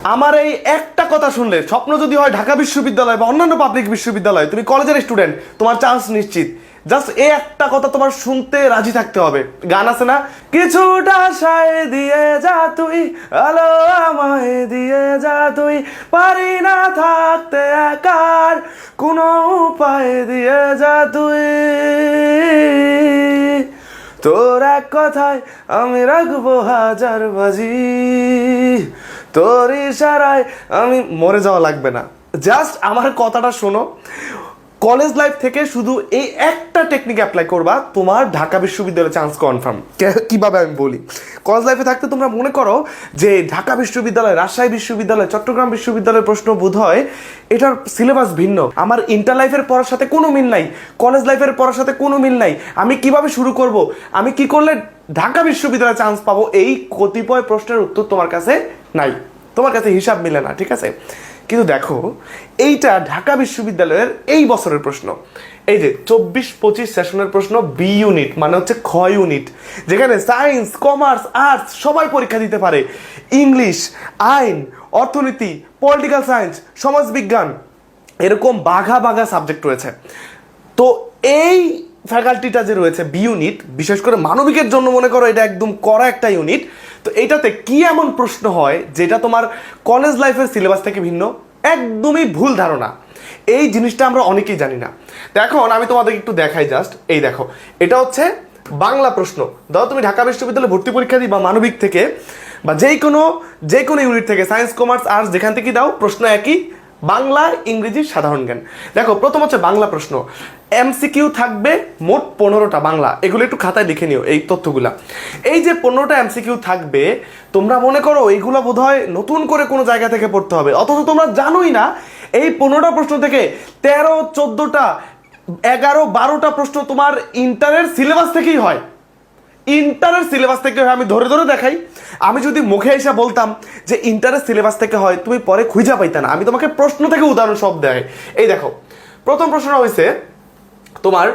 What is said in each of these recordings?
আমার এই একটা কথা শুনলে স্বপ্ন যদি হয় ঢাকা বিশ্ববিদ্যালয় বা অন্যান্য পাবলিক বিশ্ববিদ্যালয়, তুমি কলেজের স্টুডেন্ট, তোমার চান্স নিশ্চিত। জাস্ট এই একটা কথা তোমার শুনতে রাজি থাকতে হবে। গান আছে না, কিছুটা আশায় দিয়ে যা তুই, আলো আমায় দিয়ে যা তুই, পারি না থাকতে একার কোনো উপায় দিয়ে যা তুই, তোর এক কথায় আমি রাখবো হাজার বাজি, তোর ইশারায় আমি মরে যাওয়া লাগবে না। জাস্ট আমার কথাটা শোনো, কলেজ লাইফ থেকে শুধু এই একটা টেকনিক অ্যাপ্লাই করবা, তোমার ঢাকা বিশ্ববিদ্যালয়ে চান্স কনফার্ম। কিভাবে আমি বলি, কলেজ লাইফে থাকতে তোমরা মনে করো যে ঢাকা বিশ্ববিদ্যালয়, রাজশাহী বিশ্ববিদ্যালয়, চট্টগ্রাম বিশ্ববিদ্যালয়ের প্রশ্ন বোধ হয় এটার সিলেবাস ভিন্ন, আমার ইন্টার লাইফের পড়ার সাথে কোনো মিল নাই, কলেজ লাইফের পড়ার সাথে কোনো মিল নাই, আমি কিভাবে শুরু করব, আমি কি করলে ঢাকা বিশ্ববিদ্যালয়ে চান্স পাবো, এই কতিপয় প্রশ্নের উত্তর তোমার কাছে নাই, তোমার কাছে হিসাব মিলে না, ঠিক আছে? কিন্তু দেখো, এইটা ঢাকা বিশ্ববিদ্যালয়ের এই বছরের প্রশ্ন, এই যে 24-25 সেশনের প্রশ্ন, বি ইউনিট মানে হচ্ছে খ ইউনিট, যেখানে সায়েন্স, কমার্স, আর্টস সবাই পরীক্ষা দিতে পারে, ইংলিশ, আইন, অর্থনীতি, পলিটিক্যাল সায়েন্স, সমাজবিজ্ঞান, এরকম বাঘা বাঘা সাবজেক্ট রয়েছে। তো এই ফ্যাকাল্টিটা যে রয়েছে বি ইউনিট, বিশেষ করে মানবিকের জন্য মনে করো এটা একদম কড়া একটা ইউনিট। তো এইটাতে কি এমন প্রশ্ন হয় যেটা তোমার কলেজ লাইফের সিলেবাস থেকে ভিন্ন? একদমই ভুল ধারণা, এই জিনিসটা আমরা অনেকেই জানি না। তো এখন আমি তোমাদের একটু দেখাই, জাস্ট এই দেখো, এটা হচ্ছে বাংলা প্রশ্ন। ধরো তুমি ঢাকা বিশ্ববিদ্যালয়ে ভর্তি পরীক্ষা দিই বা মানবিক থেকে বা যে কোনো ইউনিট থেকে, সায়েন্স, কমার্স, আর্টস যেখান থেকে দাও, প্রশ্ন একই, বাংলা, ইংরেজি, সাধারণ জ্ঞান। দেখো, প্রথম হচ্ছে বাংলা প্রশ্ন, এমসিকিউ থাকবে মোট 15টা বাংলা, এগুলো একটু খাতায় লিখে নিও এই তথ্যগুলা। এই যে 15টা এমসিকিউ থাকবে, তোমরা মনে করো এইগুলো বোধহয় নতুন করে কোনো জায়গা থেকে পড়তে হবে, অথচ তোমরা জানোই না এই 15টা প্রশ্ন থেকে 13, 14টা, 11, 12টা প্রশ্ন তোমার ইন্টারের সিলেবাস থেকেই হয়। ইন্টারের সিলেবাস থেকে হয়, আমি ধরে ধরে দেখাই। আমি যদি মুখে এসে বলতাম যে ইন্টারের সিলেবাস থেকে হয়, তুমি পরে খুঁজে পাইতে না। আমি তোমাকে প্রশ্ন থেকে উদাহরণ সব দেয়। এই দেখো, প্রথম প্রশ্নটা হয়েছে তোমার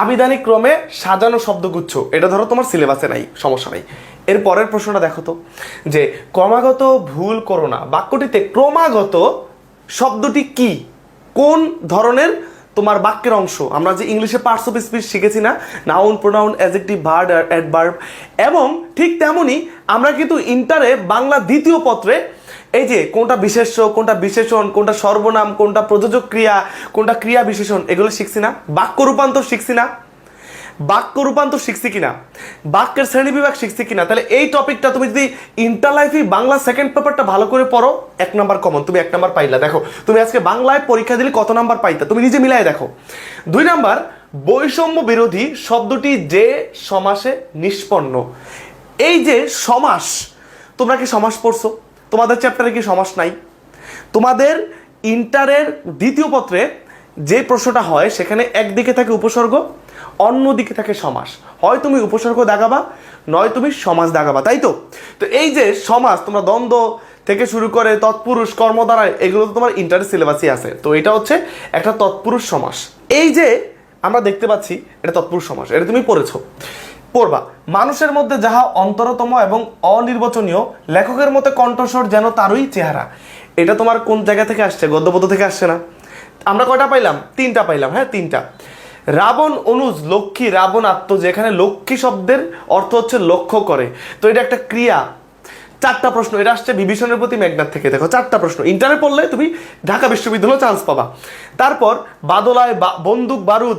আবিধানিক ক্রমে সাজানো শব্দগুচ্ছ, এটা ধরো তোমার সিলেবাসে নাই, সমস্যা নাই। এর পরের প্রশ্নটা দেখো তো, যে ক্রমাগত ভুল করো না, বাক্যটিতে ক্রমাগত শব্দটি কি, কোন ধরনের তোমার বাক্যের অংশ? আমরা যে ইংলিশে পার্টস অফ স্পিচ শিখেছি না, noun, pronoun, adjective, verb, adverb, এবং ঠিক তেমনই আমরা কিন্তু ইন্টারে বাংলা দ্বিতীয় পত্রে এই যে কোনটা বিশেষ্য, কোনটা বিশেষণ, কোনটা সর্বনাম, কোনটা প্রযোজক ক্রিয়া, কোনটা ক্রিয়া বিশেষণ, এগুলো শিখছি না। বাক্য রূপান্তর শিখছি না, বাক্য রূপান্তর শিখছি কিনা, বাক্যের শ্রেণী বিভাগ শিখছি কিনা। তাহলে এই টপিকটা তুমি যদি ইন্টার লাইফে বাংলা সেকেন্ড পেপারটা ভালো করে পড়ো, 1 নাম্বার কমন, তুমি 1 নাম্বার পাইলা। দেখো তুমি আজকে বাংলায় পরীক্ষা দিলে কত নাম্বার পাইতা, তুমি নিজে মিলাই দেখো। 2 নাম্বার, বৈষম্য বিরোধী শব্দটি যে সমাসে নিষ্পন্ন। এই যে সমাস, তোমরা কি সমাস পড়ছো? তোমাদের চ্যাপ্টারে কি সমাস নাই? তোমাদের ইন্টারের দ্বিতীয় পত্রে যে প্রশ্নটা হয়, সেখানে একদিকে থাকে উপসর্গ, অন্যদিকে থাকে সমাস। হয় তুমি উপসর্গ দাগাবা, নয় তুমি সমাস দাগাবা, তাই তো? তো এই যে সমাস, তোমরা দ্বন্দ্ব থেকে শুরু করে তৎপুরুষ, কর্মদ্বারায়, এগুলো তো তোমার ইন্টারের সিলেবাসই আছে। তো এটা হচ্ছে একটা তৎপুরুষ সমাস। এই যে আমরা দেখতে পাচ্ছি, এটা তৎপুরুষ সমাস, এটা তুমি পড়েছো, পড়বা। মানুষের মধ্যে যাহা অন্তরতম এবং অনির্বচনীয়, লেখকের মতে কণ্ঠস্বর যেন তারই চেহারা। এটা তোমার কোন জায়গা থেকে আসছে? গদ্যপদ্য থেকে আসছে না? আমরা কয়টা পাইলাম? 3টা পাইলাম। হ্যাঁ, 3টা। রাবণ অনুজ লক্ষ্মী রাবণ আত্ম, যেখানে লক্ষ্মী শব্দের অর্থ হচ্ছে লক্ষ্য করে, তো এটা একটা ক্রিয়া। 4টা প্রশ্ন, এটা আসছে বিভীষণের প্রতি মেঘনাথ থেকে। দেখো 4টা প্রশ্ন, ইন্টারে পড়লে তুমি ঢাকা বিশ্ববিদ্যালয়ে চান্স পাবা। তারপর বাদলায় বন্দুক বারুদ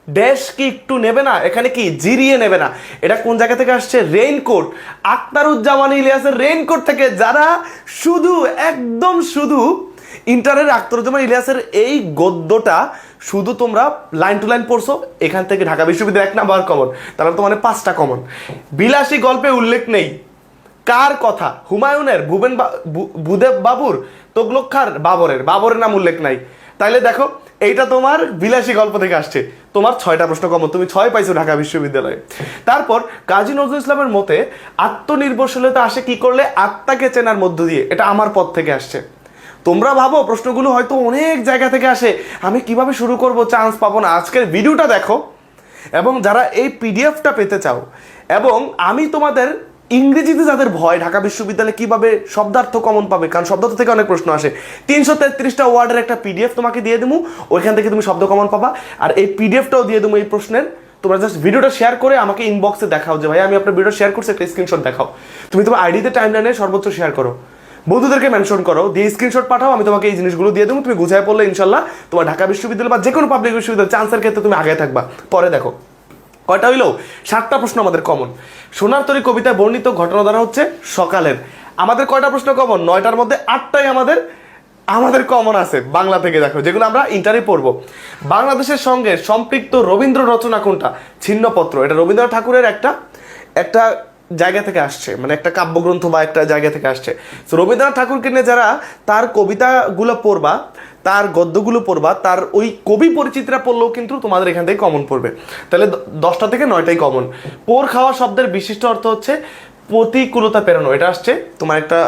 ড্যাশ কি একটু নেবে না, এখানে কি জিরিয়ে নেবে না, এটা কোন জায়গা থেকে আসছে? রেইনকোট, আখতারুজ্জামান ইলিয়াসের রেইনকোট থেকে। যারা শুধু একদম শুধু ইন্টারের আখতারুজ্জামান ইলিয়াসের এই গদ্যটা শুধু তোমরা লাইন টু লাইন পড়ছো, এখান থেকে ঢাকা বিশ্ববিদ্যালয় 1 নাম্বার কমন, তাহলে তো মানে 5টা কমন। বিলাসী গল্পে উল্লেখ নেই, কার কথা? হুমায়ুনের, ভূদেব বাবুর, তোগলক খাঁর, বাবরের নাম উল্লেখ নাই। তাইলে দেখো, এইটা তোমার বিলাসী গল্প থেকে আসছে, তোমার 6টা প্রশ্ন কমন, তুমি 6 পাইছো ঢাকা বিশ্ববিদ্যালয়ে। তারপর কাজী নজরুল ইসলামের মতে আত্মনির্ভরশীলতা আসে কি করলে? আত্মাকে চেনার মধ্য দিয়ে। এটা আমার পথ থেকে আসছে। তোমরা ভাবো প্রশ্নগুলো হয়তো অনেক জায়গা থেকে আসে, আমি কিভাবে শুরু করব, চান্স পাবো না। আজকের ভিডিওটা দেখো, এবং যারা এই পিডিএফটা পেতে চাও, এবং আমি তোমাদের ইংরেজিতে যাদের ভয়, ঢাকা বিশ্ববিদ্যালয়ে কিভাবে শব্দার্থ কমন পাবে, কারণ শব্দার্থ থেকে অনেক প্রশ্ন আসে। 333টা ওয়ার্ডের একটা পিডিএফ তোমাকে দিয়ে দেবো, ওইখান থেকে তুমি শব্দ কমন পাবা। আর এই পিডিএফটাও দিয়ে দেবো এই প্রশ্নের। তোমরা জাস্ট ভিডিওটা শেয়ার করে আমাকে ইনবক্সে দেখাও যে ভাই আমি আপনার ভিডিও শেয়ার করছি, একটা স্ক্রিনশট দেখাও। তুমি তোমার আইডিতে টাইমলাইনে সর্বোচ্চ শেয়ার করো, বন্ধুদেরকে মেনশন করো, দিয়ে স্ক্রিনশট পাঠাও, আমি তোমাকে এই জিনিসগুলো দিয়ে দেবো। তুমি গুছায় পড়লে ইনশাল্লাহ তোমার ঢাকা বিশ্ববিদ্যালয় বা যে কোনো পাবলিক বিশ্ববিদ্যালয় চান্সের ক্ষেত্রে তুমি আগে থাকবা। পরে দেখো কয়টা হইলো, 7টা প্রশ্ন আমাদের কমন। সোনার তরী কবিতায় বর্ণিত ঘটনা দ্বারা হচ্ছে সকালের। আমাদের কয়টা প্রশ্ন কমন? 9টার মধ্যে 8টাই আমাদের কমন আছে বাংলা থেকে। দেখো যেগুলো আমরা ইন্টারে পড়বো। বাংলাদেশের সঙ্গে সম্পৃক্ত রবীন্দ্র রচনা কোনটা? ছিন্নপত্র। এটা রবীন্দ্রনাথ ঠাকুরের একটা জায়গা থেকে আসছে, মানে একটা কাব্যগ্রন্থ বা একটা জায়গা থেকে আসছে। তো রবীন্দ্রনাথ ঠাকুরকে নিয়ে যারা তার কবিতাগুলো পড়বা, তার গদ্যগুলো পড়বা, তার ওই কবি পরিচিতিরা পড়লেও কিন্তু তোমাদের এখান থেকে কমন পড়বে। তাহলে 10টা থেকে 9টাই কমন। পোর খাওয়া শব্দের বিশিষ্ট অর্থ হচ্ছে প্রতিকূলতা পেরানো। এটা আসছে তোমার একটা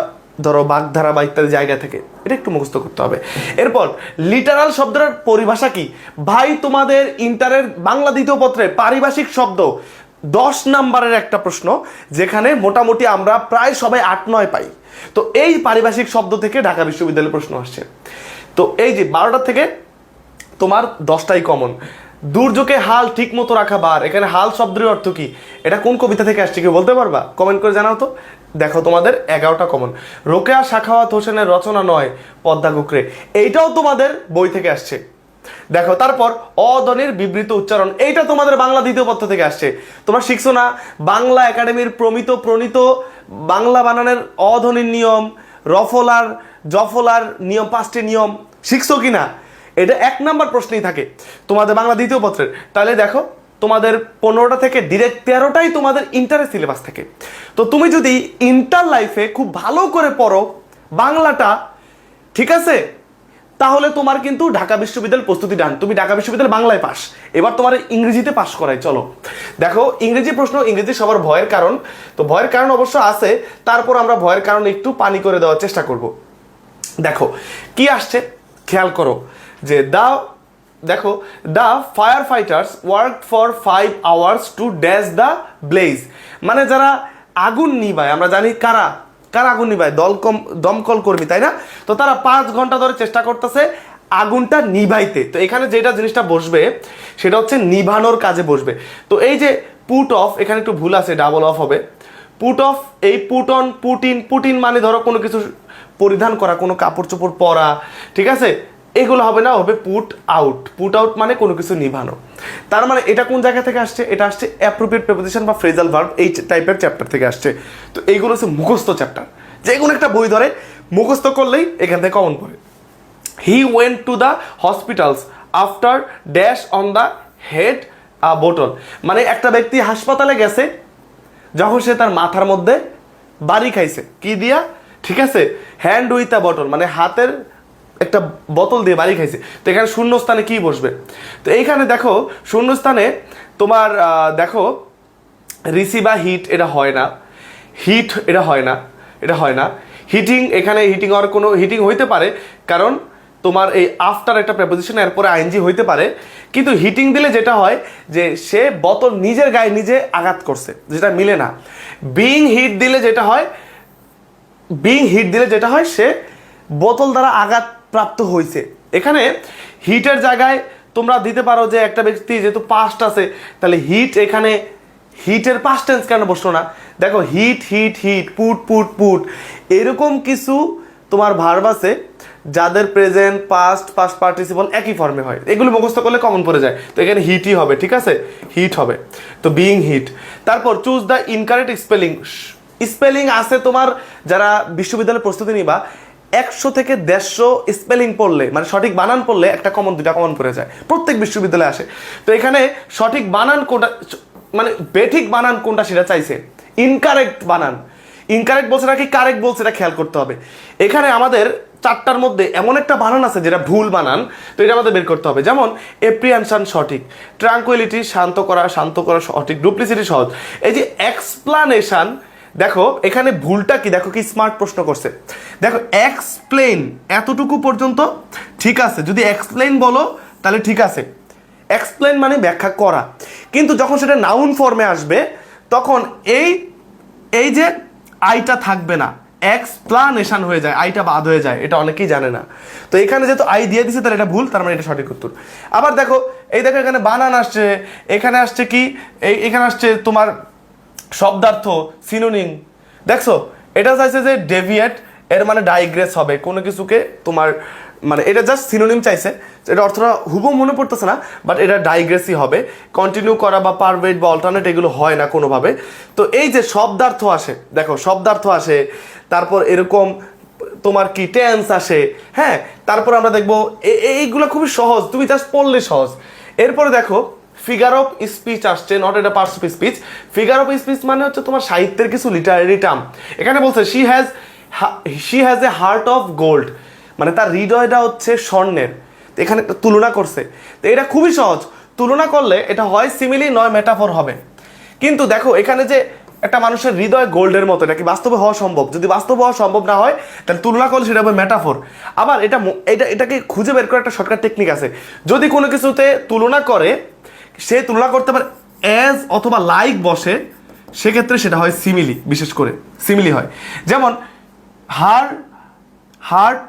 ধরো বাগধারা বা ইত্যাদি জায়গা থেকে, এটা একটু মুখস্থ করতে হবে। এরপর লিটারাল শব্দের পরিভাষা কি? ভাই তোমাদের ইন্টারের বাংলা দ্বিতীয় পত্রে পারিভাষিক শব্দ 10 নাম্বারের একটা প্রশ্ন, যেখানে মোটামুটি আমরা প্রায় সবাই 8-9 পাই। তো এই পারিভাষিক শব্দ থেকে ঢাকা বিশ্ববিদ্যালয়ের প্রশ্ন আসছে। তো এই যে 12টা থেকে তোমার 10টাই কমন। দুর্যোগে হাল ঠিক মতো রাখা বার, এখানে হাল শব্দের অর্থ কি? এটা কোন কবিতা থেকে আসছে কেউ বলতে পারবা? কমেন্ট করে জানাও তো। দেখো তোমাদের 11টা কমন। রোকেয়া সাখাওয়াত হোসেনের রচনা নয় পদ্মা কুকরে, এইটাও তোমাদের বই থেকে আসছে। দেখো তারপর অধ্বনির বিবৃত উচ্চারণ, এইটা তোমাদের বাংলা দ্বিতীয় পত্র থেকে আসছে। তোমরা শিখছো না বাংলা একাডেমির প্রণীত বাংলা বানানের অধ্বনির নিয়ম, রফলার জফলার নিয়ম, 5টি নিয়ম শিখছো কিনা? এটা 1 নাম্বার প্রশ্নেই থাকে তোমাদের বাংলা দ্বিতীয় পত্রের। তাহলে দেখো তোমাদের 15টা থেকে ডিরেক্ট 13টাই তোমাদের ইন্টারের সিলেবাস থেকে। তো তুমি যদি ইন্টার লাইফে খুব ভালো করে পড়ো বাংলাটা, ঠিক আছে, তাহলে তোমার কিন্তু ঢাকা বিশ্ববিদ্যালয় প্রস্তুতি ডান। তুমি ঢাকা বিশ্ববিদ্যালয় বাংলায় পাস, এবার তোমার ইংরেজিতে পাস করাই। চলো দেখো ইংরেজি প্রশ্ন, ইংরেজি সবার ভয়ের কারণ। তো ভয়ের কারণ অবশ্য আছে, তারপর আমরা ভয়ের কারণ একটু পানি করে দেওয়ার চেষ্টা করব। দেখো কি আসছে খেয়াল করো, যে দেখো the fire fighters work for 5 hours to dash the blaze. মানে যারা আগুন নিভায়, আমরা জানি কারা আগুন নিভায়, দমকল কর্মী, তাই না? তো তারা 5 ঘন্টা ধরে চেষ্টা করতেছে আগুনটা নিভাইতে। তো এখানে যেটা জিনিসটা বসবে সেটা হচ্ছে নিভানোর কাজে বসবে। তো এই যে পুট অফ, এখানে একটু ভুল আছে, ডাবল অফ হবে। পুট অফ, এই পুট অন, পুটিন মানে ধরো কোনো কিছু পরিধান করা, কোনো কাপড় চোপড় পরা, ঠিক আছে, এগুলো হবে না, হবে পুট আউট মানে কোনো কিছু নিভানো। তার মানে এটা কোন জায়গা থেকে আসছে? এটা আসছে অ্যাপ্রোপ্রিয়েট প্রিপোজিশন বা ফ্রেজাল ভার্ব, এই টাইপের চ্যাপ্টার থেকে আসছে। তো এইগুলো হচ্ছে মুখস্থ চ্যাপ্টার, যে কোনো একটা বই ধরে মুখস্থ করলেই এখান থেকে কমন পড়ে। He went to the hospitals after dash on the head a bottle. মানে একটা ব্যক্তি হাসপাতালে গেছে যখন সে তার মাথার মধ্যে বাড়ি খাইছে, কি দিয়া? ঠিক আছে, হ্যান্ড উইথ আ বটল, মানে হাতের একটা বোতল দিয়ে বাড়ি খাইছে। তো এখানে শূন্যস্থানে কি বসবে? তো এইখানে দেখো শূন্যস্থানে তোমার দেখো রিসি বা হিট, এটা হয় না। হিট এটা হয় না। হিটিং, এখানে হিটিং হওয়ার কোনো হিটিং হইতে পারে, কারণ তোমার এই আফটার একটা প্রেপোজিশন, এরপরে আইএনজি হইতে পারে। কিন্তু হিটিং দিলে যেটা হয় যে সে বোতল নিজের গায়ে নিজে আঘাত করছে, যেটা মিলে না। বিং হিট দিলে যেটা হয় সে বোতল দ্বারা আঘাত প্রাপ্ত হয়েছে। এখানে হিটের জায়গায় তোমরা দিতে পারো যে একটা ব্যক্তি যেহেতু পাস্ট আছে, তাহলে হিট, এখানে হিটের পাস্ট টেন্স কেন বসলো না? দেখো হিট, পুট, এরকম কিছু তোমার ভার্ব আছে যাদের প্রেজেন্ট, পাস্ট পার্টিসিপল একই ফর্মে হয়। এগুলো মুখস্থ করলে কমন পড়ে যায়। তো এখানে হিটই হবে, ঠিক আছে, হিট হবে। তো বিইং হিট। তারপর চুজ দ্য ইনকারেক্ট স্পেলিং আছে তোমার যারা বিশ্ববিদ্যালয়ের প্রস্তুতি নিবা, 100 থেকে 150 স্পেলিং পড়লে, মানে সঠিক বানান পড়লে একটা কমন, 2টা কমন পড়ে যায়, প্রত্যেক বিশ্ববিদ্যালয়ে আসে। তো এখানে সঠিক বানান কোনটা, মানে বেঠিক বানান কোনটা সেটা চাইছে। ইনকারেক্ট বানান, ইনকারেক্ট বলছে নাকি কারেক্ট বলছে, এটা খেয়াল করতে হবে। এখানে আমাদের 4টার মধ্যে এমন একটা বানান আছে যেটা ভুল বানান, তো এটা আমাদের বের করতে হবে। যেমন এপ্রিহেনশন সঠিক, ট্রাঙ্কুইলিটি শান্ত করা সঠিক, ডুপ্লিসিটি সহজ। এই যে এক্সপ্লানেশন, দেখো এখানে ভুলটা কি, দেখো কি স্মার্ট প্রশ্ন করছে। দেখো এক্সপ্লেন এতটুকু পর্যন্ত ঠিক আছে, যদি এক্সপ্লেন বলো তাহলে ঠিক আছে, এক্সপ্লেন মানে ব্যাখ্যা করা। কিন্তু যখন সেটা নাউন ফর্মে আসবে তখন এই এই যে আইটা থাকবে না, এক্সপ্লানেশন হয়ে যায়, আইটা বাদ হয়ে যায়, এটা অনেকেই জানে না। তো এখানে যেহেতু আই দিয়ে দিছে তাহলে এটা ভুল, তার মানে এটা সঠিক উত্তর। আবার দেখো এই দেখো এখানে বানান আসছে, এখানে আসছে কি, এখানে আসছে তোমার শব্দার্থ সিনোনিম, দেখছো এটা চাইছে যে ডেভিয়েট, এর মানে ডাইগ্রেস হবে কোনো কিছুকে তোমার, মানে এটা জাস্ট সিনোনিম চাইছে, এটা অর্থটা হুবহু মনে পড়তেছে না, বাট এটা ডাইগ্রেসই হবে। কন্টিনিউ করা বা পারভেট বা অল্টারনেট এগুলো হয় না কোনোভাবে। তো এই যে শব্দার্থ আসে, দেখো শব্দার্থ আসে, তারপর এরকম তোমার কি টেন্স আসে, হ্যাঁ, তারপর আমরা দেখবো এইগুলো খুবই সহজ, তুমি জাস্ট পড়লে সহজ। এরপরে দেখো ফিগার অফ স্পিচ আসছে, নট এটা parts of speech. Figure of speech মানে হচ্ছে তোমার সাহিত্যের কিছু লিটারারি টার্ম। এখানে বলছে she has a heart of gold, মানে তার হৃদয়টা হচ্ছে স্বর্ণের। তো এখানে একটা তুলনা করছে, তো এটা খুবই সহজ, তুলনা করলে এটা হয় সিমিলি নয় মেটাফর হবে। কিন্তু দেখো এখানে যে একটা মানুষের হৃদয় গোল্ডের মতো, এটা কি বাস্তবে হওয়া সম্ভব? যদি বাস্তবে হওয়া সম্ভব না হয় তাহলে তুলনা করলে সেটা হবে মেটাফর। আবার এটাকে খুঁজে বের করার একটা শর্টকাট টেকনিক আছে, যদি কোনো কিছুতে তুলনা করে, সে তুলনা করতে পারে অ্যাজ অথবা লাইক বসে, সেক্ষেত্রে সেটা হয় সিমিলি, বিশেষ করে সিমিলি হয়। যেমন হার্ট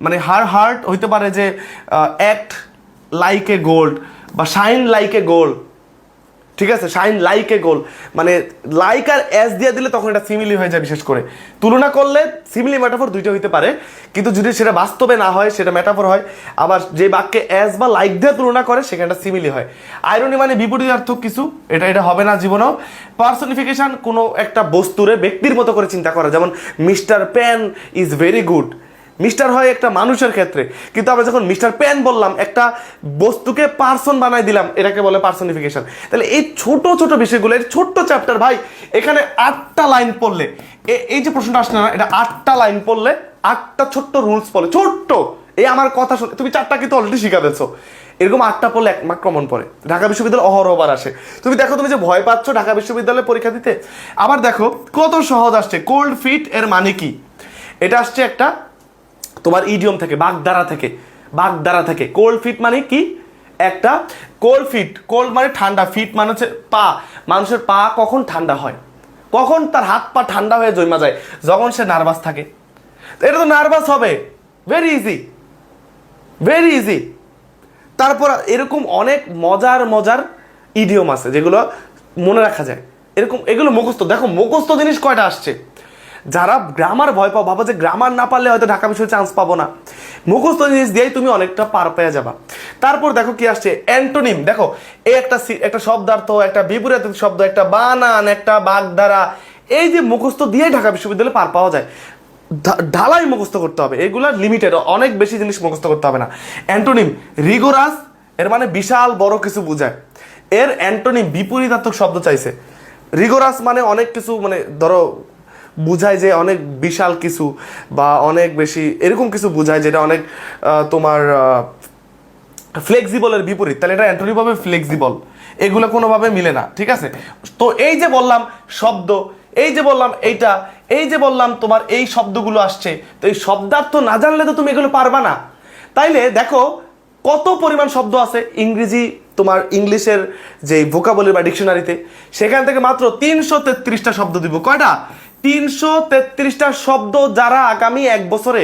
মানে হার্ট হইতে পারে যে অ্যাক্ট লাইক এ গোল্ড বা শাইন লাইক এ গোল্ড, ঠিক আছে, শাইন লাইক এ গোল্ড, মানে লাইক আর অ্যাজ দিয়ে দিলে তখন এটা সিমিলি হয়ে যায়। বিশেষ করে তুলনা করলে সিমিলি মেটাফর দুইটা হইতে পারে, কিন্তু যদি সেটা বাস্তবে না হয় সেটা মেটাফর হয়। আবার যে বাক্যে অ্যাজ বা লাইক দিয়ে তুলনা করে সেখানটা সিমিলি হয়। আইরনি মানে বিপরীতার্থক কিছু, এটা হবে না জীবনেও। পার্সনিফিকেশন কোনো একটা বস্তুরে ব্যক্তির মতো করে চিন্তা করা, যেমন mister pen is very good, mister হয় একটা মানুষের ক্ষেত্রে, কিন্তু আমরা যখন মিস্টার পেন বললাম একটা বস্তুকে পার্সন বানাই দিলাম, এটাকে বলে পার্সনিফিকেশন। তাহলে এই ছোট ছোট বিষয়গুলো, এই ছোট্ট চ্যাপ্টার ভাই, এখানে 8টা লাইন পড়লে, এই যে প্রশ্নটা আসছে না, এটা 8টা লাইন পড়লে 8টা ছোট্ট রুলস পড়লে, ছোট্ট, এই আমার কথা শুনে তুমি 4টা কিন্তু অলরেডি শিখা ফেলছো, এরকম 8টা পড়লে 1 মার্ক কমন পড়ে। ঢাকা বিশ্ববিদ্যালয় অহরহবার আসে। তুমি দেখো তুমি যে ভয় পাচ্ছ ঢাকা বিশ্ববিদ্যালয়ে পরীক্ষা দিতে, আবার দেখো কত সহজ আসছে। কোল্ড ফিট এর মানে কি? এটা আসছে একটা তোমার ইডিয়ম থেকে, বাগধারা থেকে। কোল্ড ফিট মানে কি? একটা কোল্ড ফিট, কোল্ড মানে ঠান্ডা, ফিট মানে হচ্ছে পা। মানুষের পা কখন ঠান্ডা হয়? কখন তার হাত পা ঠান্ডা হয়ে জমা যায়? যখন সে নার্ভাস থাকে। এটা তো নার্ভাস হবে, ভেরি ইজি। তারপর এরকম অনেক মজার ইডিয়ম আছে যেগুলো মনে রাখা যায়, এরকম এগুলো মুখস্থ। দেখো মুখস্থ জিনিস কয়টা আসছে। যারা গ্রামার ভয় পাও, ভাবো যে গ্রামার না পারলে হয়তো ঢাকা বিশ্ববিদ্যালয়ে চান্স পাবো না, মুখস্থ জিনিস দিয়েই তুমি অনেকটা পার পেয়ে যাবা। তারপর দেখো কি আসছে, অ্যান্টোনিম। দেখো এই একটা শব্দার্থ, একটা বিপরীত শব্দ, একটা বানান, একটা বাগধারা, এই যে মুখস্থ দিয়েই ঢাকা বিশ্ববিদ্যালয়ে পার পাওয়া যায়। ঢালাই মুখস্থ করতে হবে, এগুলা লিমিটেড, অনেক বেশি জিনিস মুখস্থ করতে হবে না। অ্যান্টোনিম রিগোরাস, এর মানে বিশাল বড় কিছু বোঝায়। এর অ্যান্টোনিম বিপরীতার্থক শব্দ চাইছে। রিগোরাস মানে অনেক কিছু, মানে ধরো বুঝায় যে অনেক বিশাল কিছু বা অনেক বেশি এরকম কিছু বুঝায়, যেটা অনেক তোমার ফ্লেক্সিবলের বিপরীত, তাহলে এটা অ্যান্টোনিম হবে ফ্লেক্সিবল। এগুলো কোনোভাবে মিলে না, ঠিক আছে। তো এই যে বললাম শব্দ, এই যে বললাম এইটা, এই যে বললাম তোমার এই শব্দগুলো আসছে, তো এই শব্দার্থ না জানলে তো তুমি এগুলো পারবা না। তাইলে দেখো কত পরিমাণ শব্দ আছে ইংরেজি, তোমার ইংলিশের যে ভোকাবুলারি বা ডিকশনারিতে, সেখান থেকে মাত্র 333টা শব্দ দিব। কয়টা? 333টা শব্দ। যারা আগামী 1 বছরে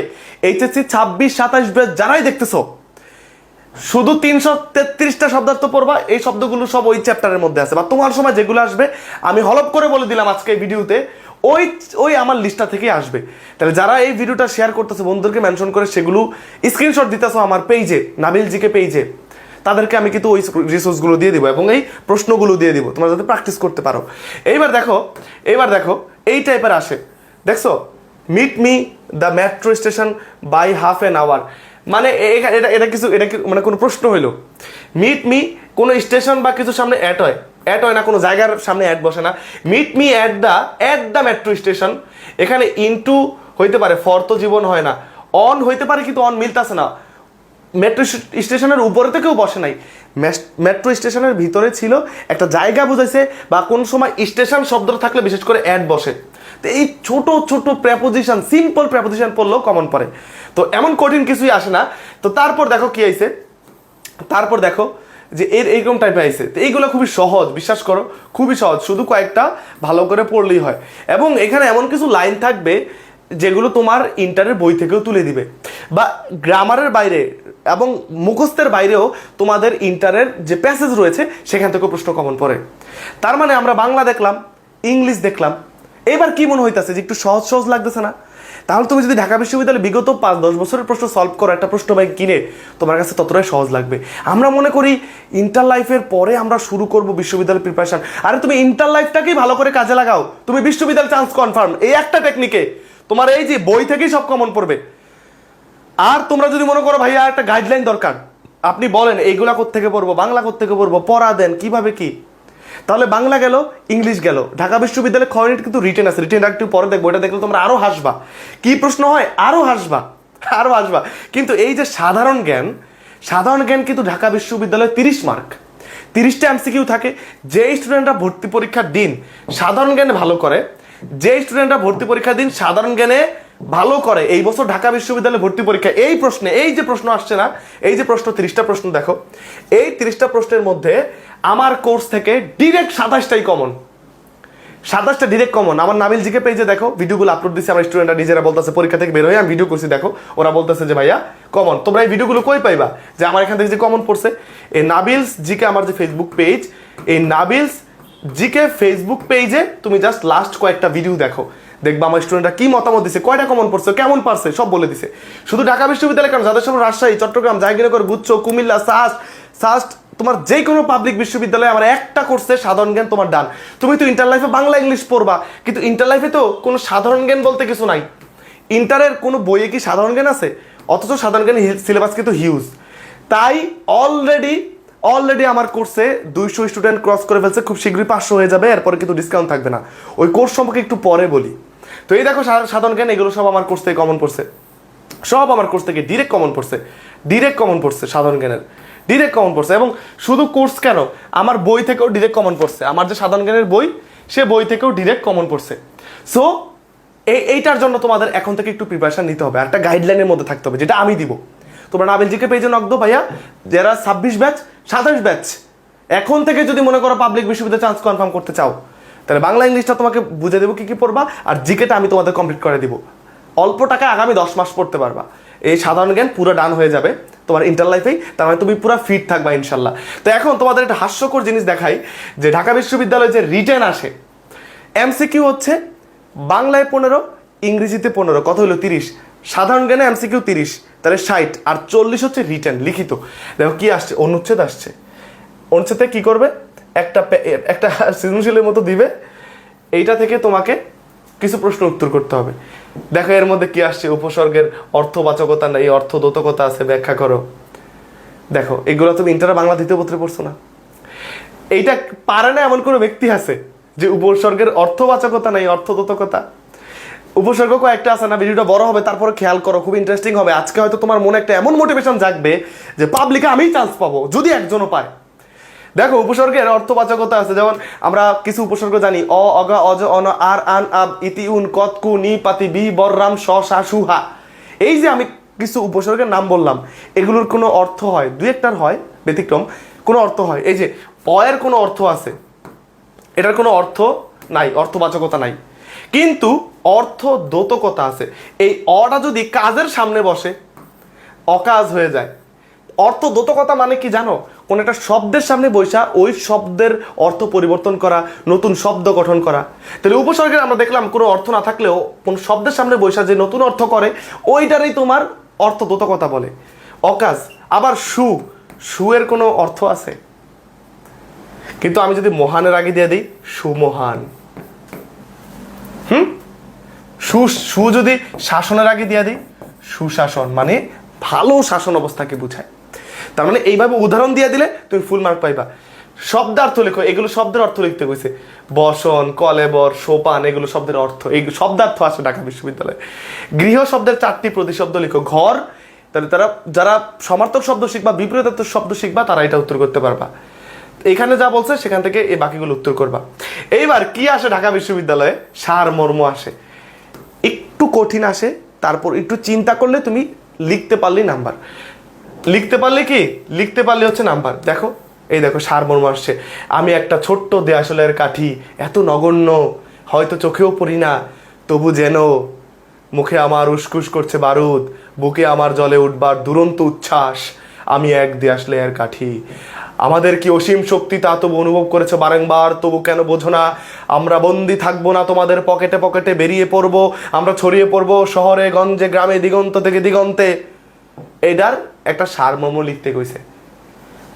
এইচএসসি 26-27 ব্যাচ যারাই দেখতেছো, শুধু 333টা শব্দার্থ পড়বা। এই শব্দগুলো সব ওই চ্যাপ্টারের মধ্যে আছে, বা তোমার সময় যেগুলো আসবে আমি হলপ করে বলে দিলাম আজকে এই ভিডিওতে, ওই আমার লিস্টটা থেকে আসবে। তাহলে যারা এই ভিডিওটা শেয়ার করতেছে, বন্ধুদেরকে মেনশন করে সেগুলো স্ক্রিনশট দিতেছো আমার পেজে, নাবিল জিকে পেজে, তাদেরকে আমি কিন্তু ওই রিসোর্সগুলো দিয়ে দিব এবং এই প্রশ্নগুলো দিয়ে দিব, তোমরা যাতে প্র্যাকটিস করতে পারো। এইবার দেখো এই টাইপের আসে, দেখছো, meet me the metro station by half an hour, মানে এটা মানে কোনো প্রশ্ন হইলো। মিট মি কোনো স্টেশন বা কিছু সামনে অ্যাড হয় না, কোনো জায়গার সামনে অ্যাড বসে না। Meet me at the metro station, এখানে ইনটু হইতে পারে, ফর তো জীবন হয় না, অন হইতে পারে, কিন্তু অন মিলতেছে না। মেট্রো স্টেশনের উপরে তো কেউ বসে নাই, মেট্রো স্টেশনের ভিতরে ছিল, একটা জায়গা বুঝাইছে, বা কোন সময় স্টেশন শব্দ থাকলে বিশেষ করে অ্যাড বসে। তো এই ছোট ছোট প্রেপোজিশন, সিম্পল প্রেপোজিশন পড়লেও কমন পড়ে, তো এমন কঠিন কিছুই আসে না। তো তারপর দেখো কি আইছে, তারপর দেখো যে এইরকম টাইপের আইছে। তো এইগুলো খুবই সহজ, বিশ্বাস করো খুবই সহজ, শুধু কয়েকটা ভালো করে পড়লেই হয়। এবং এখানে এমন কিছু লাইন থাকবে যেগুলো তোমার ইন্টারের বই থেকেও তুলে দিবে, বা গ্রামারের বাইরে এবং মুখস্থের বাইরেও তোমাদের ইন্টারের যে প্যাসেজ রয়েছে সেখান থেকেও প্রশ্ন কমন পড়ে। তার মানে আমরা বাংলা দেখলাম, ইংলিশ দেখলাম, এবার কি মনে হইতেছে যে একটু সহজ সহজ লাগতেছে না? তাহলে তুমি যদি ঢাকা বিশ্ববিদ্যালয়ে বিগত 5-10 বছরের প্রশ্ন সলভ করো একটা প্রশ্ন ব্যাংক কিনে, তোমার কাছে ততটাই সহজ লাগবে। আমরা মনে করি ইন্টার লাইফের পরে আমরা শুরু করব বিশ্ববিদ্যালয় প্রিপারেশন। আরে তুমি ইন্টার লাইফটাকেই ভালো করে কাজে লাগাও, তুমি বিশ্ববিদ্যালয় চান্স কনফার্ম। এই একটা টেকনিকে তোমার এই যে বই থেকেই সব কমন পড়বে। আর তোমরা যদি মনে করো ভাইয়া একটা গাইডলাইন দরকার, আপনি বলেন এইগুলা কোত্থেকে পড়বো, বাংলা কোত্থেকে পড়বো, পড়া দেন কিভাবে কি, তাহলে বাংলা গেল, ইংলিশ গেল। ঢাকা বিশ্ববিদ্যালয়ে খ ইউনিট কিন্তু রিটেন আছে, রিটেন একটু পরে দেখবো, এটা দেখলে তোমরা আরো হাসবা। কি প্রশ্ন হয়, আরো হাসবা, আরো হাসবা। কিন্তু এই যে সাধারণ জ্ঞান কিন্তু ঢাকা বিশ্ববিদ্যালয়ে 30 মার্ক, 30টা এমসিকিউ থাকে। যে স্টুডেন্টরা ভর্তি পরীক্ষার দিন সাধারণ জ্ঞানে ভালো করে, যে স্টুডেন্টরা ভর্তি পরীক্ষার দিন সাধারণ জ্ঞানে ভালো করে, এই বছর ঢাকা বিশ্ববিদ্যালয়ে ভর্তি পরীক্ষা এই প্রশ্নে, এই যে প্রশ্ন আসছে না, এই যে প্রশ্ন 30টা প্রশ্ন দেখো, এই 30টা প্রশ্নের মধ্যে আমার কোর্স থেকে ডিরেক্ট 27টাই কমন, 27টা ডিরেক্ট কমন। আমার নাবিল জিকে পেজে দেখো, ভিডিওগুলো আপলোড দিচ্ছে, আমার স্টুডেন্টরা নিজেরা বলতেছে পরীক্ষা থেকে বের হয়ে আমি ভিডিও করছি, দেখো ওরা বলতেছে যে ভাইয়া কমন। তোমরা এই ভিডিওগুলো কই পাইবা যে আমার এখান থেকে যে কমন পড়ছে? এই নাবিলস জিকে আমার যে ফেসবুক পেজ, এই নাবিলস জিকে ফেসবুক পেজে তুমি জাস্ট লাস্ট কয়েকটা ভিডিও দেখো, দেখবা আমার স্টুডেন্টরা কি মতামত দিছে, কয়টা কমন পড়ছে, কেমন পারছে, সব বলে দিছে। শুধু ঢাকা বিশ্ববিদ্যালয় কেন, যাদের সব রাজশাহী, চট্টগ্রাম, জাহাঙ্গীরনগর, গুচ্ছ, কুমিল্লা, সাস্ট, তোমার যে কোনো পাবলিক বিশ্ববিদ্যালয়ে আমার একটা কোর্সে সাধারণ জ্ঞান তোমার ডান। তুমি তো ইন্টার লাইফে বাংলা ইংলিশ পড়বা, কিন্তু ইন্টার লাইফে তো কোনো সাধারণ জ্ঞান বলতে কিছু নাই। ইন্টারের কোনো বইয়ে কি সাধারণ জ্ঞান আছে? অথচ সাধারণ জ্ঞান সিলেবাস কিন্তু হিউজ। তাই অলরেডি আমার কোর্সে 200 স্টুডেন্ট ক্রস করে ফেলছে, খুব শীঘ্রই 500 হয়ে যাবে, এরপরে কিন্তু ডিসকাউন্ট থাকবে না। ওই কোর্স সম্পর্কে একটু পরে বলি। তো এই দেখো সাধারণ জ্ঞান এগুলো সব আমার কোর্স থেকে কমন পড়ছে, সব আমার কোর্স থেকে ডিরেক্ট কমন পড়ছে, সাধারণ জ্ঞানের ডিরেক্ট কমন পড়ছে। এবং শুধু কোর্স কেন, আমার বই থেকেও ডিরেক্ট কমন পড়ছে, আমার যে সাধারণ জ্ঞানের বই সে বই থেকেও ডিরেক্ট কমন পড়ছে। সো এইটার জন্য তোমাদের এখন থেকে একটু প্রিপারেশন নিতে হবে, একটা গাইডলাইনের মধ্যে থাকতে হবে, যেটা আমি দিব। তোমরা নাবিল জিকে পেজে নক দাও ভাইয়া, যারা 26 ব্যাচ 27 ব্যাচ এখন থেকে যদি মনে করো পাবলিক বিশ্ববিদ্যালয়ে চান্স কনফার্ম করতে চাও, তাহলে বাংলা ইংলিশটা তোমাকে বুঝে দেবো কি কি পড়বা, আর জিকেটা আমি তোমাদের কমপ্লিট করে দিব। অল্প টাকা আগামী 10 মাস পড়তে পারবা, এই সাধারণ জ্ঞান পুরো ডান হয়ে যাবে তোমার ইন্টার লাইফেই, তার মানে তুমি পুরো ফিট থাকবা ইনশাল্লাহ। তো এখন তোমাদের একটা হাস্যকর জিনিস দেখাই, যে ঢাকা বিশ্ববিদ্যালয়ে যে রিটেন আসে, এমসিকিউ হচ্ছে বাংলায় 15, ইংরেজিতে 15, কত হলো 30, সাধারণ জ্ঞানে এমসিকিউ 30, তাহলে 60, আর 40 হচ্ছে রিটেন লিখিত। দেখো কি আসছে, অনুচ্ছেদ আসছে, অনুচ্ছেদে কি করবে, একটা সৃজনশীলের মতো দিবে, এইটা থেকে তোমাকে কিছু প্রশ্ন উত্তর করতে হবে। দেখো এর মধ্যে কি আসছে, উপসর্গের অর্থবাচকতা নেই, অর্থদ্যোতকতা আছে, ব্যাখ্যা করো। দেখো এগুলো তুমি ইন্টারে বাংলা দ্বিতীয় পত্রে পড়ছো না? এইটা পারে না এমন কোনো ব্যক্তি আছে যে উপসর্গের অর্থবাচকতা নেই, অর্থদ্যোতকতা? উপসর্গ কয়েকটা আছে না, ভিডিওটা বড় হবে, তারপরে খেয়াল করো, খুব ইন্টারেস্টিং হবে। আজকে হয়তো তোমার মনে একটা এমন মোটিভেশন জাগবে যে পাবলিকে আমিই চান্স পাবো যদি একজনও পায়। দেখো উপসর্গের অর্থবাচকতা আছে, যেমন আমরা কিছু উপসর্গ জানি, অ, অগা, অজ, অন, আর, আন, আব, ইতি, উন, কত, কু, নি, পাতি, বি, বর, রাম, স, সা, সু, হা। এই যে আমি কিছু উপসর্গের নাম বললাম, এগুলোর কোনো অর্থ হয়, দুই একটার হয় ব্যতিক্রম, কোনো অর্থ হয়। এই যে অ এর কোনো অর্থ আছে, এটার কোনো অর্থ নাই, অর্থবাচকতা নাই, কিন্তু অর্থদ্যোতকতা আছে। এই অটা যদি কাজের সামনে বসে অকাজ হয়ে যায়। অর্থদ্যোতকতা মানে কি জানো? কোন একটা শব্দের সামনে বৈশা ওই শব্দের অর্থ পরিবর্তন করা, নতুন শব্দ গঠন করা। তাহলে উপসর্গের আমরা দেখলাম কোনো অর্থ না থাকলেও কোন শব্দের সামনে বৈশা যে নতুন অর্থ করে, ওইটারই তোমার অর্থদ্যোতকতা বলে, অকাজ। আবার সু এর কোনো অর্থ আছে, কিন্তু আমি যদি মহানের আগে দিয়ে দিই সুমহান, সু যদি শাসনের আগে দিয়ে দিই সুশাসন, মানে ভালো শাসন অবস্থাকে বুঝায়। তার মানে এইভাবে উদাহরণ দিয়ে দিলে তুমি ফুল মার্ক পাইবা। শব্দার্থ লেখো, এগুলো শব্দের অর্থ লিখতে কইছে, বসন, কলেবর, সোপান, এগুলো শব্দের অর্থ, এই শব্দার্থ আসে ঢাকা বিশ্ববিদ্যালয়ে। গৃহ শব্দের 4টি প্রতিশব্দ লিখো, ঘর, তাহলে তারা যারা সমার্থক শব্দ শিখবা, বিপরীতার্থক শব্দ শিখবা, তারা এটা উত্তর করতে পারবা। এখানে যা বলছে সেখান থেকে এই বাকিগুলো উত্তর করবা। এইবার কি আসে ঢাকা বিশ্ববিদ্যালয়ে, সারমর্ম আসে, একটু কঠিন আসে, তারপর একটু চিন্তা করলে তুমি লিখতে পারলেই নাম্বার, লিখতে পারলে হচ্ছে নাম্বার। দেখো এই দেখো সারমর্ম আসছে, আমি একটা ছোট্ট দেয়াশলের কাঠি, এত নগণ্য হয়তো চোখেও পড়ি না, তবু যেন মুখে আমার উসকুস করছে বারুদ, বুকে আমার জলে উঠবার দুরন্ত উচ্ছ্বাস, আমি এক দেয়াশলের কাঠি। আমাদের কি অসীম শক্তি তা তবু অনুভব করেছে বারংবার, তবু কেন বোঝো না? আমরা বন্দি থাকবো না তোমাদের পকেটে পকেটে, বেরিয়ে পড়বো আমরা, ছড়িয়ে পড়বো শহরে গঞ্জে গ্রামে দিগন্ত থেকে দিগন্তে। এটার একটা সারমর্ম লিখতে কইছে।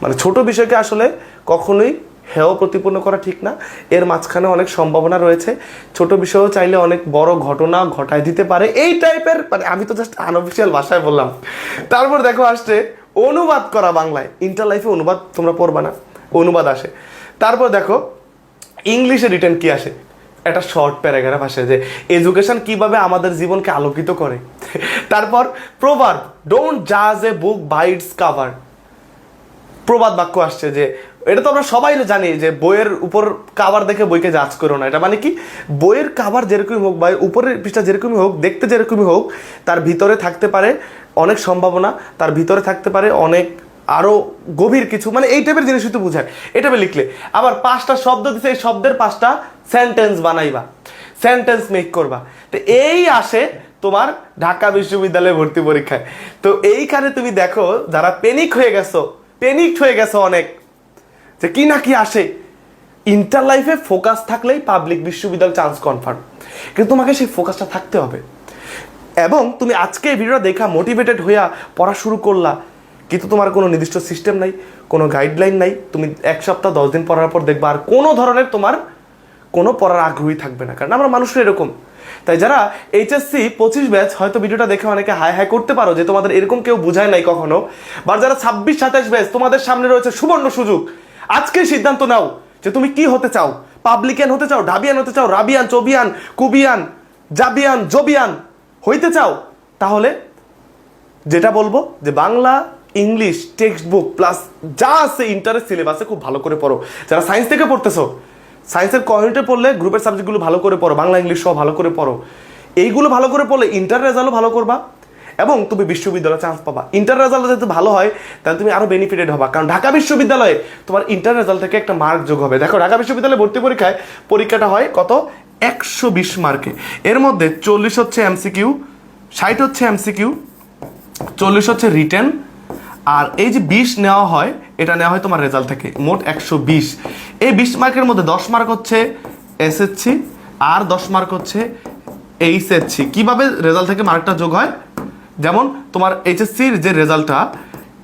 মানে ছোট বিষয়কে আসলে কখনোই হেয় প্রতিপন্ন করা ঠিক না, এর মাঝখানে অনেক সম্ভাবনা রয়েছে, ছোট বিষয়ও চাইলে অনেক বড় ঘটনা ঘটায় দিতে পারে, এই টাইপের। মানে আমি তো জাস্ট আনঅফিসিয়াল ভাষায় বললাম। তারপর দেখো আসছে অনুবাদ করা বাংলায়, ইন্টার লাইফে অনুবাদ তোমরা পড়বা না, অনুবাদ আসে। তারপর দেখো ইংলিশে রিটেন কি আসে, একটা শর্ট প্যারাগ্রাফ আসে যে এডুকেশন কিভাবে আমাদের জীবনকে আলোকিত করে। তারপর প্রবাদ, ডোন্ট জাজ এ বুক বাই ইটস কাভার, প্রবাদ বাক্য আসছে যে এটা তো আমরা সবাই জানি যে বইয়ের উপর কাভার দেখে বইকে জাজ করো না। এটা মানে কি, বইয়ের কাভার যেরকমই হোক বা উপরের পৃষ্ঠা যেরকমই হোক, দেখতে যেরকমই হোক, তার ভিতরে থাকতে পারে অনেক সম্ভাবনা, তার ভিতরে থাকতে পারে অনেক আরও গভীর কিছু, মানে এই টাইপের জিনিসই তো বোঝায়। এটা লিখলে আবার 5টা শব্দ দিছে, এই শব্দের 5টা সেন্টেন্স বানাইবা, সেন্টেন্স মেক করবা। তো এই আসে তোমার ঢাকা বিশ্ববিদ্যালয়ে ভর্তি পরীক্ষায়। তো এইখানে তুমি দেখো যারা প্যানিক হয়ে গেছো অনেক, যে কি না কি আসে, ইন্টার লাইফে ফোকাস থাকলেই পাবলিক বিশ্ববিদ্যালয় চান্স কনফার্ম, কিন্তু তোমাকে সেই ফোকাসটা থাকতে হবে। এবং তুমি আজকে এই ভিডিওটা দেখা মোটিভেটেড হইয়া পড়া শুরু করলা, কিন্তু তোমার কোনো নির্দিষ্ট সিস্টেম নাই, কোনো গাইডলাইন নাই, তুমি 1 সপ্তাহ 10 দিন পড়ার পর দেখবা আর কোনো ধরনের তোমার কোনো পড়ার আগ্রহী থাকবে না, কারণ আমরা মানুষের এরকম। তাই যারা এইচএসসি 25 ব্যাচ হয়তো ভিডিওটা দেখে অনেকে হাই হাই করতে পারো যে তোমাদের এরকম কেউ বুঝায় নাই কখনো, বা যারা 26-27 ব্যাচ তোমাদের সামনে রয়েছে সুবর্ণ সুযোগ, আজকে সিদ্ধান্ত নাও যে তুমি কি হতে চাও। পাবলিকান হতে চাও, ঢাবিয়ান হতে চাও, রাবিয়ান, চবিয়ান, কুবিয়ান, জাবিয়ান, জবিয়ান হইতে চাও, তাহলে যেটা বলবো যে Bangla English text book plus যা আছে ইন্টারের সিলেবাসে খুব ভালো করে পড়ো। যারা সায়েন্স থেকে পড়তেছো, সায়েন্সের কমিউনিটি পড়লে গ্রুপের সাবজেক্টগুলো ভালো করে পড়ো, বাংলা ইংলিশ সহ ভালো করে পড়ো। এইগুলো ভালো করে পড়লে ইন্টার রেজাল্টও ভালো করবা এবং তুমি বিশ্ববিদ্যালয়ে চান্স পাবা। ইন্টার রেজাল্ট যদি ভালো হয় তাহলে তুমি আরো বেনিফিটেড হবা, কারণ ঢাকা বিশ্ববিদ্যালয়ে তোমার ইন্টার রেজাল্ট থেকে একটা মার্ক যোগ হবে। দেখো ঢাকা বিশ্ববিদ্যালয়ে ভর্তি পরীক্ষায় পরীক্ষাটা হয় কত, 120 মার্কে, এর মধ্যে 40 হচ্ছে এমসিকিউ, 60 হচ্ছে এমসিকিউ, 40 হচ্ছে রিটেন, আর এই যে 20 নেওয়া হয়, এটা নেওয়া হয় তোমার রেজাল্ট থেকে, মোট 120। এই 20 মার্কের মধ্যে 10 মার্ক হচ্ছে এসএসসি আর 10 মার্ক হচ্ছে এইচএসসি। কিভাবে রেজাল্ট থেকে মার্কটা যোগ হয়, যেমন তোমার এইচএসসির যে রেজাল্টটা,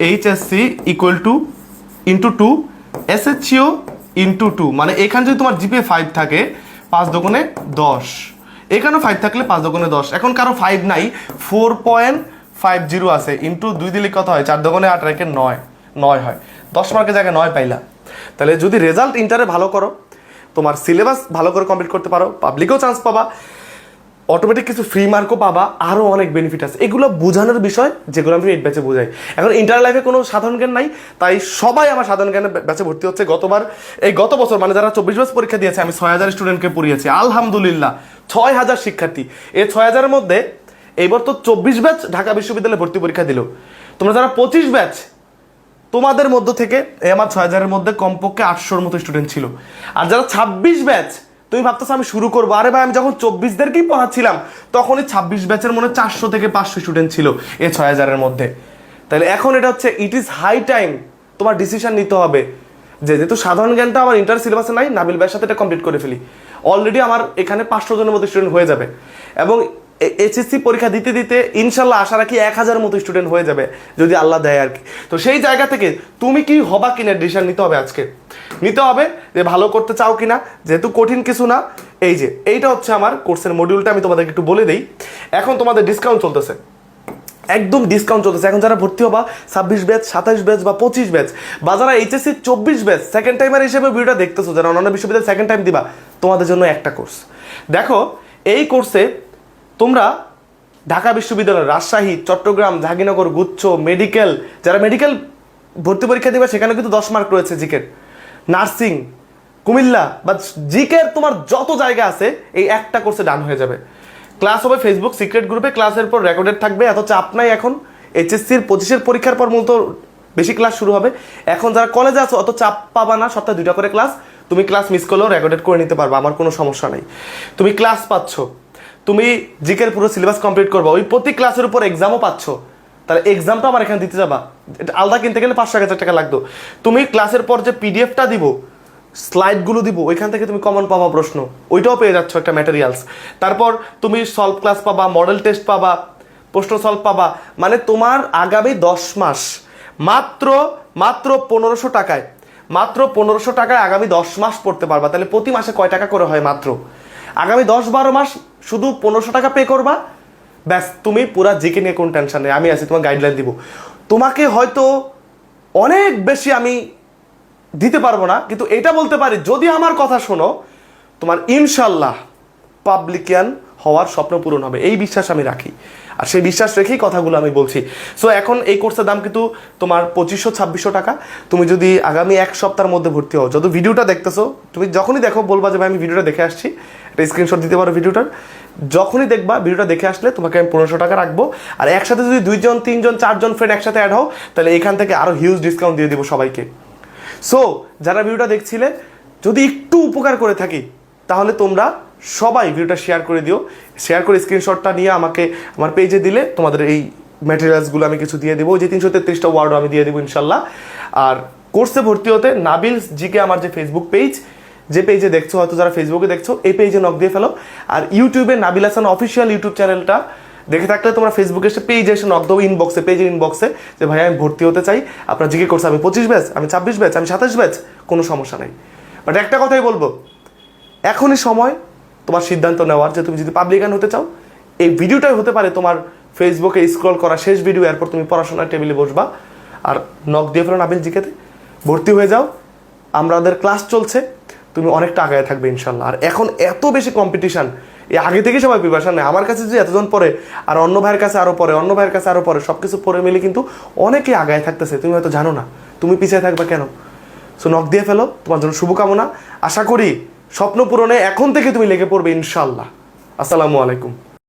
এইচএসসি ইকুয়াল টু ইন্টু 2, এসএসসিও ইন্টু 2, মানে এখানে যদি তোমার জিপিএ 5 থাকে 5 দুগুণে 10, এখানেও 5 থাকলে 5 দুগুণে 10। এখন কারো 5 নাই, 4.50 আছে, ইন্টু 2 দিলে কত হয়, 4 দুগুণে 8 রেখে 9 হয়, 10 মার্কের জায়গায় 9 পাইলা। তাহলে যদি রেজাল্ট ইন্টারে ভালো করো, তোমার সিলেবাস ভালো করে কমপ্লিট করতে পারো, পাবলিকেও চান্স পাবা, অটোমেটিক কিছু ফ্রি মার্কও পাবা, আরও অনেক বেনিফিট আছে। এগুলো বোঝানোর বিষয় যেগুলো আমি 8 ব্যাচে বোঝাই। এখন ইন্টার লাইফে কোনো সাধারণ জ্ঞান নাই, তাই সবাই আমার সাধারণ জ্ঞানের ব্যাচে ভর্তি হচ্ছে। গত বছর মানে যারা 24 ব্যাচ পরীক্ষা দিয়েছে, আমি 6000 স্টুডেন্টকে পড়িয়েছি, আলহামদুলিল্লাহ 6000 শিক্ষার্থী। এই 6000-এর মধ্যে এইবার তো 24 ব্যাচ ঢাকা বিশ্ববিদ্যালয়ে ভর্তি পরীক্ষা দিল। তোমরা যারা 25 ব্যাচ, তোমাদের মধ্য থেকে আমার 6000-এর মধ্যে কমপক্ষে 800-র মতো স্টুডেন্ট ছিল। আর যারা 26 ব্যাচ, তুমি ভাবতেছো আমি শুরু করবো, আরে ভাই আমি যখন 24দেরকেই পড়াচ্ছিলাম তখনই 26 ব্যাচের মনে 400 থেকে 500 স্টুডেন্ট ছিল এই 6000-এর মধ্যে। তাহলে এখন এটা হচ্ছে ইট ইজ হাই টাইম তোমার ডিসিশন নিতে হবে যে যেহেতু সাধারণ জ্ঞানটা আমার ইন্টার সিলেবাসে নাই, নাবিল ভাইয়ের সাথে এটা কমপ্লিট করে ফেলি। অলরেডি আমার এখানে 500 জনের মতো স্টুডেন্ট হয়ে যাবে, এবং এইচএসসি পরীক্ষা দিতে দিতে ইনশাল্লাহ আশা রাখি 1000-এর মতো স্টুডেন্ট হয়ে যাবে যদি আল্লাহ দেয় আর কি। তো সেই জায়গা থেকে তুমি কি হবা কিনা ডিসিশন নিতে হবে, আজকে নিতে হবে যে ভালো করতে চাও কিনা, যেহেতু কঠিন কিছু না। এইটা হচ্ছে আমার কোর্সের মডিউলটা, আমি তোমাদেরকে একটু বলে দিই। এখন তোমাদের ডিসকাউন্ট চলতেছে, একদম ডিসকাউন্ট চলতেছে। এখন যারা ভর্তি হবা 26 ব্যাচ, 27 ব্যাচ বা 25 ব্যাচ, বা যারা এইচএসসি 24 ব্যাচ সেকেন্ড টাইমার হিসেবে ভিডিওটা দেখতেছো, যারা অন্যান্য বিশ্ববিদ্যালয় সেকেন্ড টাইম দিবা, তোমাদের জন্য একটা কোর্স। দেখো এই কোর্সে তোমরা ঢাকা বিশ্ববিদ্যালয়, রাজশাহী, চট্টগ্রাম, জাহাঙ্গীরনগর, গুচ্ছ, মেডিকেল, যারা মেডিকেল ভর্তি পরীক্ষা দিবে সেখানে কিন্তু 10 মার্ক রয়েছে জিকের, নার্সিং, কুমিল্লা বা জিকের তোমার যত জায়গা আছে এই একটা কোর্সে ডান হয়ে যাবে। ক্লাস হবে ফেসবুক সিক্রেট গ্রুপে, ক্লাসের পর রেকর্ডেড থাকবে, এত চাপ নাই। এখন এইচএসসির 25-এর পরীক্ষার পর মূলত বেশি ক্লাস শুরু হবে। এখন যারা কলেজে আছো অত চাপ পাবা না, সপ্তাহে 2টা করে ক্লাস, তুমি ক্লাস মিস করলেও রেকর্ডেড করে নিতে পারবা, আমার কোনো সমস্যা নেই। তুমি ক্লাস পাচ্ছ, তুমি জিকের পুরো সিলেবাস কমপ্লিট করবা, ওই প্রতি ক্লাসের উপর এক্সামও পাচ্ছ, তাহলে এক্সামটা আমার এখানে দিতে যাবা, আলাদা কিনতে গেলে 500-1000 টাকা লাগতো। তুমি ক্লাসের পর যে পিডিএফটা দিব, স্লাইডগুলো দিব, ওইখান থেকে তুমি কমন পাবা প্রশ্ন, ওইটাও পেয়ে যাচ্ছ একটা ম্যাটেরিয়ালস। তারপর তুমি সলভ ক্লাস পাবা, মডেল টেস্ট পাবা, প্রশ্ন সলভ পাবা। মানে তোমার আগামী 10 মাস মাত্র 1500 টাকায়, মাত্র 1500 টাকায় আগামী 10 মাস পড়তে পারবা। তাহলে প্রতি মাসে কয় টাকা করে হয়? মাত্র আগামী 10-12 মাস শুধু 1500 টাকা পে করবা, ব্যাস তুমি পুরা জিকে নিয়ে কোন টেনশন নেই, আমি আছি, তোমার গাইডলাইন দিব। তোমাকে হয়তো অনেক বেশি আমি দিতে পারবো না, কিন্তু এটা বলতে পারি যদি আমার কথা শোনো, তোমার ইনশাল্লাহ পাবলিকিয়ান হওয়ার স্বপ্ন পূরণ হবে, এই বিশ্বাস আমি রাখি, আর সেই বিশ্বাস রেখেই কথাগুলো আমি বলছি। সো এখন এই কোর্সের দাম কিন্তু তোমার 2500-2600 টাকা। তুমি যদি আগামী 1 সপ্তাহের মধ্যে ভর্তি হও, যত ভিডিওটা দেখতেছো, তুমি যখনই দেখো বলবা যে ভাই আমি ভিডিওটা দেখে আসছি, একটা স্ক্রিনশট দিতে পারো ভিডিওটার, যখনই দেখবা ভিডিওটা দেখে আসলে তোমাকে আমি 1500 টাকা রাখবো। আর একসাথে যদি 2 জন 3 জন 4 জন ফ্রেন্ড একসাথে অ্যাড হও, তাহলে এখান থেকে আরও হিউজ ডিসকাউন্ট দিয়ে দেবো সবাইকে। সো যারা ভিডিওটা দেখছিলে, যদি একটু উপকার করে থাকি, তাহলে তোমরা সবাই ভিডিওটা শেয়ার করে দিও, শেয়ার করে স্ক্রিনশটটা নিয়ে আমাকে আমার পেজে দিলে তোমাদের এই ম্যাটেরিয়ালসগুলো আমি কিছু দিয়ে দেবো, যে 333টা ওয়ার্ডও আমি দিয়ে দেবো ইনশাল্লাহ। আর কোর্সে ভর্তি হতে নাবিল জিকে আমার যে ফেসবুক পেজ, যে পেজে দেখছো, হয়তো যারা ফেসবুকে দেখছো, এই পেজে নক দিয়ে ফেলো। আর ইউটিউবে নাবিল হাসান অফিসিয়াল ইউটিউব চ্যানেলটা দেখে থাকলে তোমরা ফেসবুকে এসে পেজে এসে নক দেবো, ইনবক্সে, পেজের ইনবক্সে, যে ভাই আমি ভর্তি হতে চাই, আপনার জিকে কোর্স, আমি 25 ব্যাচ, আমি 26 ব্যাচ, আমি 27 ব্যাচ, কোনো সমস্যা নেই। বাট একটা কথাই বলবো, এখনই সময় তোমার সিদ্ধান্ত নেওয়ার, যে তুমি যদি পাবলিকান হতে চাও, এই ভিডিওটাই হতে পারে তোমার ফেসবুকে স্ক্রল করা শেষ ভিডিও, এরপর তুমি পড়াশোনার টেবিলে বসবা। আর নক দিয়ে ফেলো নাবিল জিকেতে, ভর্তি হয়ে যাও, আমাদের ক্লাস চলছে, তুমি অনেকটা আগায় থাকবে ইনশাল্লাহ। আর এখন এত বেশি কম্পিটিশান, এই আগে থেকে সবাই প্রিপারেশন নেয়, আমার কাছে যে এতজন পড়ে, আর অন্য ভাইয়ের কাছে আরও পড়ে, অন্য ভাইয়ের কাছে আরও পড়ে, সব কিছু পড়ে মিলে কিন্তু অনেকেই আগায় থাকতেছে, তুমি হয়তো জানো না, তুমি পিছিয়ে থাকবে কেন? সো নক দিয়ে ফেলো, তোমার জন্য শুভকামনা, আশা করি স্বপ্ন পূরণে এখন থেকে তুমি লেগে পড়বে ইনশাল্লাহ। আসসালামু আলাইকুম।